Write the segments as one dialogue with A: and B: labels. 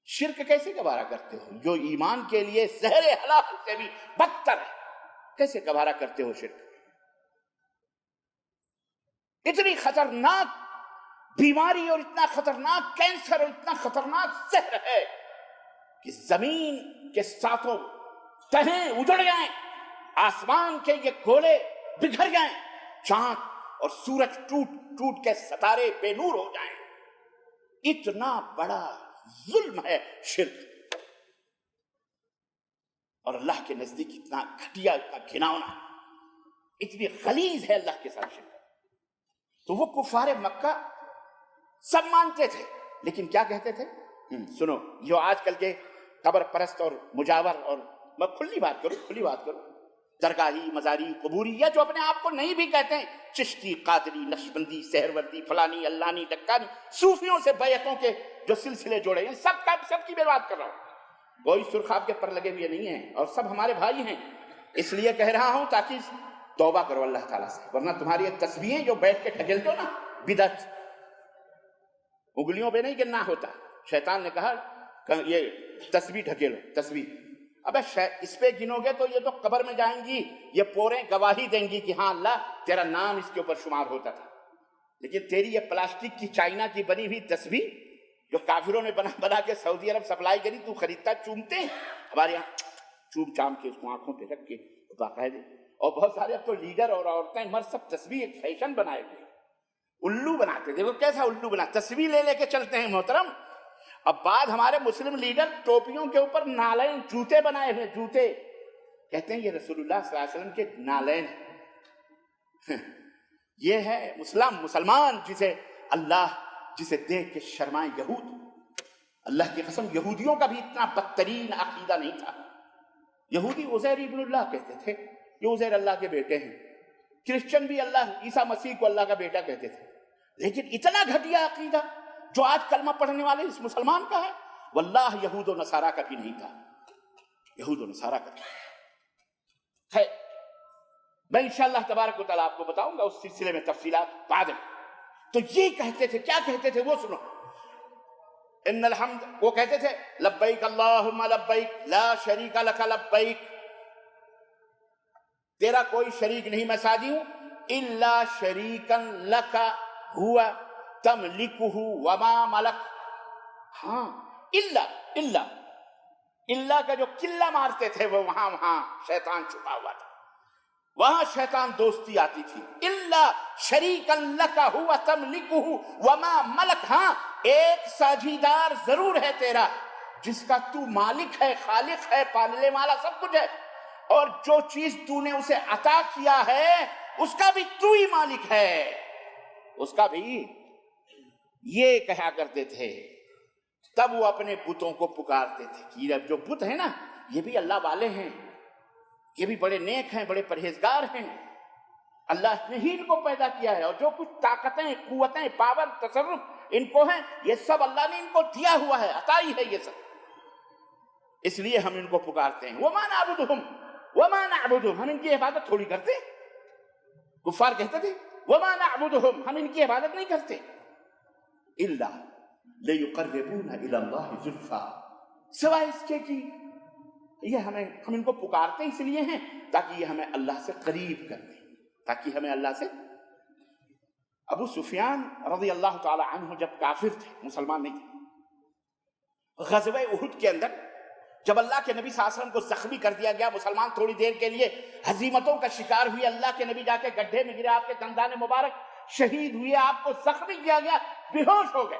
A: شرک کیسے گوارا کرتے ہو جو ایمان کے لیے زہر حلال سے بھی بدتر ہے؟ کیسے گوارا کرتے ہو شرک؟ اتنی خطرناک بیماری اور اتنا خطرناک کینسر اور اتنا خطرناک زہر ہے کہ زمین کے ساتوں تہیں اجڑ جائیں، آسمان کے یہ گولے بکھر جائیں، چاند اور سورج ٹوٹ ٹوٹ کے ستارے بے نور ہو جائیں. اتنا بڑا ظلم ہے شرک، اور اللہ کے نزدیک اتنا گھٹیا، اتنا گھناؤنا، اتنی غلیظ ہے اللہ کے ساتھ شرک. تو وہ کفار مکہ سب مانتے تھے، لیکن کیا کہتے تھے؟ سنو، جو آج کل کے قبر پرست اور مجاور، اور میں کھلی بات کروں، درگاہی، مزاری، قبوری، یا جو اپنے آپ کو نہیں بھی کہتے ہیں، چشتی، قادری، نقشبندی، سہروردی، فلانی، علانی، ڈکانی، صوفیوں سے بیعتوں کے جو سلسلے جوڑے ہیں، سب کی میں بات کر رہا ہوں. کوئی سرخاب کے پر لگے ہوئے نہیں ہیں، اور سب ہمارے بھائی ہیں. اس لیے کہہ رہا ہوں تاکہ توبہ کرو اللہ تعالیٰ سے، ورنہ تمہاری یہ تسبیحیں جو بیٹھ کے ڈھکیلتے ہو نا، بدعت، انگلیوں پہ نہیں گننا ہوتا. شیطان نے کہا کہ یہ تسبیح ڈھکیلو، تسبیح. ابے اس پہ گنو گے تو یہ تو قبر میں جائیں گی، یہ پوریں گواہی دیں گی کہ ہاں اللہ تیرا نام اس کے اوپر شمار ہوتا تھا. لیکن تیری یہ پلاسٹک کی، چائنا کی بنی ہوئی تسبیح جو کافروں نے بنا کے سعودی عرب سپلائی کری، تو خریدتا، چومتے ہیں ہمارے یہاں، چوم چام کے اس کو آنکھوں پہ رکھ کے باقاعدے. اور بہت سارے اب تو لیڈر اور عورتیں مرد سب تسبیح ایک فیشن بنائے ہوئے، الو بناتے. دیکھو کیسا الو بنا، تسبیح لے کے چلتے ہیں محترم. اب بعد ہمارے مسلم لیڈر ٹوپیوں کے اوپر نالین، جوتے بنائے ہوئے، جوتے، کہتے ہیں یہ رسول اللہ صلی اللہ علیہ وسلم کے نالین. یہ ہے مسلمان جسے دیکھ کے شرمائے یہود. اللہ کی قسم، یہودیوں کا بھی اتنا بدترین عقیدہ نہیں تھا. یہودی عزیر ابن اللہ کہتے تھے، یہ عزیر اللہ کے بیٹے ہیں. کرسچن بھی عیسیٰ مسیح کو اللہ کا بیٹا کہتے تھے. لیکن اتنا گھٹیا عقیدہ جو آج کلمہ پڑھنے والے اس مسلمان کا ہے، واللہ یہود و نصارہ کا بھی نہیں تھا. یہود و نصارہ کا ہے. میں انشاءاللہ تبارک و تعالیٰ آپ کو بتاؤں گا اس سلسلے میں تفصیلات بعد میں. تو یہ کہتے تھے، کیا کہتے تھے وہ سنو. ان الحمد، وہ کہتے تھے لبیک اللہم لبیک لا شریک لک لبیک، تیرا کوئی شریک نہیں، میں سادی ہوں. الا شریکا لک ہوا تملکہ وما ملک. ہاں، اللہ کا جو قلہ مارتے تھے وہ وہاں شیطان چھپا ہوا تھا، وہاں شیطان دوستی آتی تھی. الا شریکا لک ہوا تملکہ وما ملک. ہاں، ایک ساجیدار ضرور ہے تیرا جس کا تو مالک ہے، خالق ہے، پالنے والا سب کچھ ہے، اور جو چیز تو نے اسے عطا کیا ہے اس کا بھی تو ہی مالک ہے. اس کا بھی یہ کہا کرتے تھے. تب وہ اپنے بتوں کو پکارتے تھے کہ جو بت ہیں نا، یہ بھی اللہ والے ہیں، یہ بھی بڑے نیک ہیں، بڑے پرہیزگار ہیں. اللہ نے ہی ان کو پیدا کیا ہے، اور جو کچھ طاقتیں، قوتیں، پاور، تصرف ان کو ہیں، یہ سب اللہ نے ان کو دیا ہوا ہے، عطا ہی ہے یہ سب. اس لیے ہم ان کو پکارتے ہیں. وَمَا نَعْبُدُهُمْ، ہم ان کی عبادت تھوڑی کرتے. کفار کہتے تھے وَمَا نَعْبُدُهُمْ، ہم ان کی عبادت نہیں کرتے. إِلَّا لِيُقَرِّبُونَ إِلَى اللَّهِ زُلْفَىٰ، سوائے اس کے کہ ہم ان کو پکارتے اس لیے ہیں تاکہ یہ ہمیں اللہ سے قریب کر دیں، تاکہ ہمیں اللہ سے. ابو سفیان رضی اللہ تعالی عنہ جب کافر تھے، مسلمان نہیں تھے، غزوہ احد کے اندر جب اللہ کے نبی صلی اللہ علیہ وسلم کو زخمی کر دیا گیا، مسلمان تھوڑی دیر کے لیے ہزیمتوں کا شکار ہوئے، اللہ کے نبی جا کے گڈھے میں گرے، آپ کے دندان مبارک شہید ہوئے، آپ کو زخمی کیا گیا، بے ہوش ہو گئے.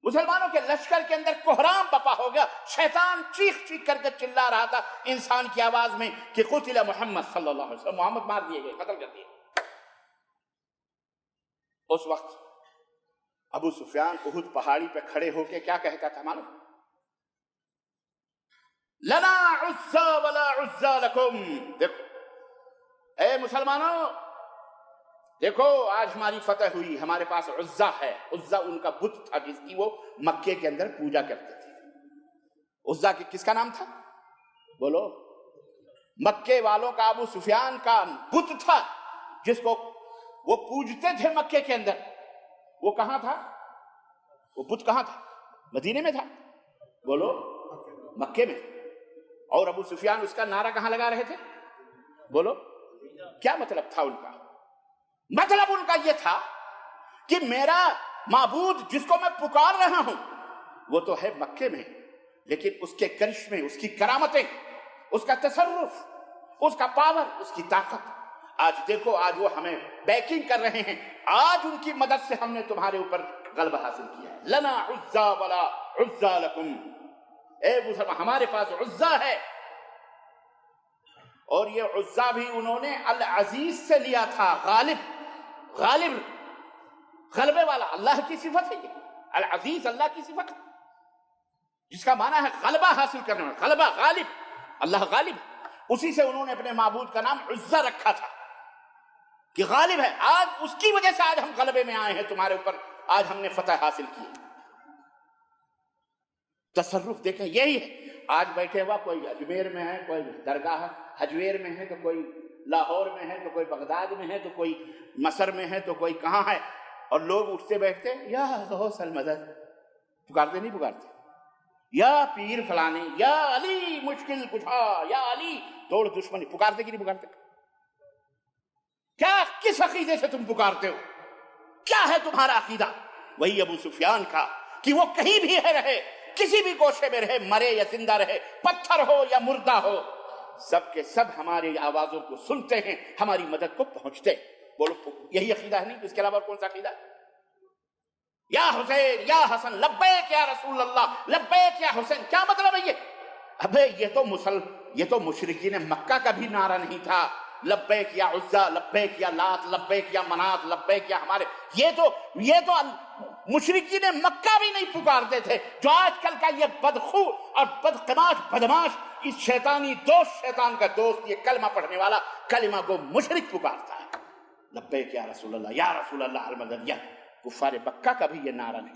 A: مسلمانوں کے لشکر کے اندر کوہرام بپا ہو گیا. شیطان چیخ چیخ کر کے چلا رہا تھا انسان کی آواز میں کہ قتل محمد صلی اللہ علیہ وسلم، محمد مار دیے گئے، قتل کر دیے. اس وقت ابو سفیان احد پہاڑی پہ کھڑے ہو کے کیا کہتا تھا معلوم؟ لنا عزا ولا عزا لکم. دیکھو اے مسلمانوں، دیکھو آج ہماری فتح ہوئی، ہمارے پاس عزا ہے. عزا ان کا بت تھا جس کی وہ مکے کے اندر پوجا کرتے تھے. عزا کی کس کا نام تھا؟ بولو. مکے والوں کا ابو سفیان کا بت تھا جس کو وہ پوجتے تھے مکے کے اندر. وہ کہاں تھا؟ وہ بت کہاں تھا؟ مدینے میں تھا؟ بولو مکے میں. اور ابو سفیان اس کا نعرہ کہاں لگا رہے تھے؟ بولو کیا مطلب تھا ان کا؟ مطلب ان کا یہ تھا کہ میرا معبود جس کو میں پکار رہا ہوں وہ تو ہے مکے میں، لیکن اس کے کرشمے، اس کی کرامتیں، اس کا تصرف، اس کا پاور، اس کی طاقت، آج دیکھو آج وہ ہمیں بیکنگ کر رہے ہیں. آج ان کی مدد سے ہم نے تمہارے اوپر غلبہ حاصل کیا ہے. لنا عزا ولا عزا لکم، اے مسلمان ہمارے پاس عزا ہے. اور یہ عزا بھی انہوں نے العزیز سے لیا تھا. غالب غلبے والا اللہ کی صفت ہے. یہ العزیز اللہ کی صفت ہے جس کا معنی ہے غلبہ حاصل کرنے والا، غلبہ، غالب. اللہ غالب، اسی سے انہوں نے اپنے معبود کا نام عزا رکھا تھا کہ غالب ہے. آج اس کی وجہ سے آج ہم غلبے میں آئے ہیں تمہارے اوپر، آج ہم نے فتح حاصل کی. تصرف دیکھیں یہی ہے. آج بیٹھے ہوا کوئی اجمیر میں ہے، کوئی درگاہ حجویر میں ہے، تو کوئی لاہور میں ہے، تو کوئی بغداد میں ہے، تو کوئی مصر میں ہے، تو کوئی کہاں ہے، اور لوگ اٹھتے بیٹھتے یا غوث المدد پکارتے نہیں پکارتے، یا پیر فلانے، یا علی مشکل کشا، یا علی توڑ دشمنی، پکارتے کہ نہیں پکارتے؟ کیا کس عقیدے سے تم پکارتے ہو؟ کیا ہے تمہارا عقیدہ؟ وہی ابو سفیان کا کہ وہ کہیں بھی ہے رہے، کسی بھی گوشے میں رہے، مرے یا زندہ رہے، پتھر ہو یا مردہ ہو، سب کے سب ہماری آوازوں کو سنتے ہیں، ہماری مدد کو پہنچتے. بولو یہی عقیدہ ہے؟ نہیں اس کے علاوہ کون سا عقیدہ ہے؟ یا حسین یا حسن لبیک یا رسول اللہ، لبیک یا حسین، کیا مطلب ہے یہ؟ ابے یہ تو مشرکین مکہ کا بھی نعرہ نہیں تھا. لبیک یا عزا، لبیک یا لات، لبیک یا منات، لبیک یا ہمارے، یہ تو مشرکین مکہ بھی نہیں پکارتے تھے. جو آج کل کا یہ بدخو اور بدقماش بدماش اس شیطانی دوست، شیطان کا دوست، یہ کلمہ پڑھنے والا کلمہ کو مشرک پکارتا ہے. لبیک یا رسول اللہ، یا رسول اللہ المدد، یا کفار مکہ کا بھی یہ نعرہ نہیں.